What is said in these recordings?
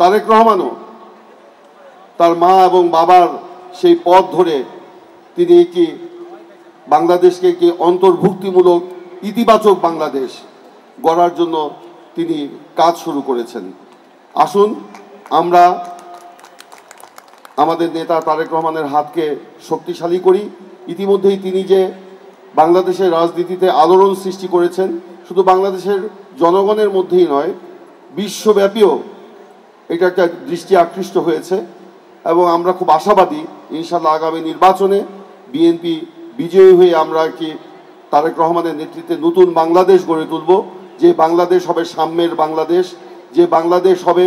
তারেক রহমানও তার মা এবং বাবার সেই পথ ধরে তিনি একটি বাংলাদেশকে একটি অন্তর্ভুক্তিমূলক ইতিবাচক বাংলাদেশ গড়ার জন্য তিনি কাজ শুরু করেছেন। আসুন আমরা আমাদের নেতা তারেক রহমানের হাতকে শক্তিশালী করি। ইতিমধ্যেই তিনি যে বাংলাদেশের রাজনীতিতে আলোড়ন সৃষ্টি করেছেন, শুধু বাংলাদেশের জনগণের মধ্যেই নয়, বিশ্বব্যাপীও এটা একটা দৃষ্টি আকৃষ্ট হয়েছে এবং আমরা খুব আশাবাদী ইনশাআল্লাহ আগামী নির্বাচনে বিএনপি বিজয়ী হয়ে আমরা কি তারেক রহমানের নেতৃত্বে নতুন বাংলাদেশ গড়ে তুলব, যে বাংলাদেশ হবে সাম্যের বাংলাদেশ, যে বাংলাদেশ হবে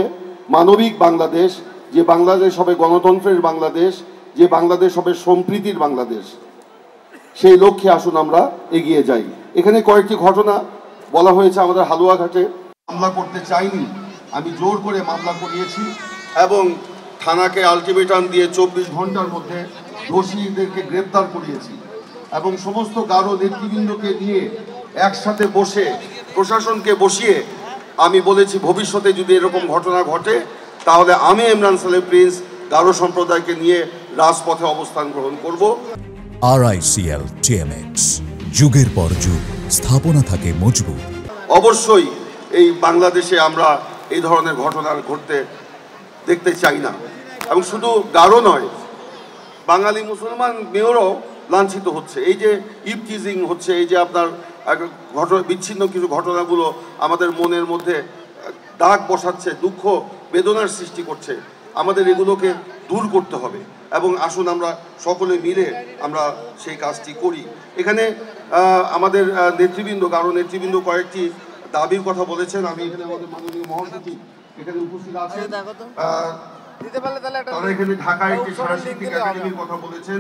মানবিক বাংলাদেশ, যে বাংলাদেশ হবে গণতন্ত্রের বাংলাদেশ, যে বাংলাদেশ হবে সম্প্রীতির বাংলাদেশ। সেই লক্ষ্যে আসুন আমরা এগিয়ে যাই। এখানে কয়েকটি ঘটনা বলা হয়েছে। আমাদের হালুয়াঘাটে মামলা করতে চাইনি, আমি জোর করে মামলা করিয়েছি এবং থানাকে আলটিমেটাম দিয়ে 24 ঘন্টার মধ্যে দোষীদেরকে গ্রেপ্তার করিয়েছি এবং সমস্ত গারো নেতৃবৃন্দকে নিয়ে একসাথে বসে প্রশাসনকে বসিয়ে আমি বলেছি ভবিষ্যতে যদি এরকম ঘটনা ঘটে তাহলে আমি ইমরান সালেহ প্রিন্স গারো সম্প্রদায়কে নিয়ে রাজপথে অবস্থান গ্রহণ করব। RICL TMX, যুগের পর যুগ স্থাপনা থাকে মজবুত। অবশ্যই এই বাংলাদেশে আমরা এই ধরনের ঘটনা ঘটতে দেখতে চাই না এবং শুধু গারো নয়, বাঙালি মুসলমান মেয়রও লাঞ্ছিত হচ্ছে। এই যে ইভটিজিং হচ্ছে, এই যে আপনার বিচ্ছিন্ন কিছু ঘটনাগুলো আমাদের মনের মধ্যে দাগ বসাচ্ছে, দুঃখ বেদনার সৃষ্টি করছে। আমাদের এগুলোকে দূর করতে হবে এবং আসুন আমরা সকলে মিলে আমরা সেই কাজটি করি। এখানে আমাদের নেতৃবৃন্দ, গারো নেতৃবৃন্দ কয়েকটি দাবির কথা বলেছেন। আমি এখানে আমাদের মাননীয় মহাসচিব এখানে উপস্থিত আছেন, তারা এখানে ঢাকায় একটি সাংস্কৃতিক একাডেমির কথা বলেছেন।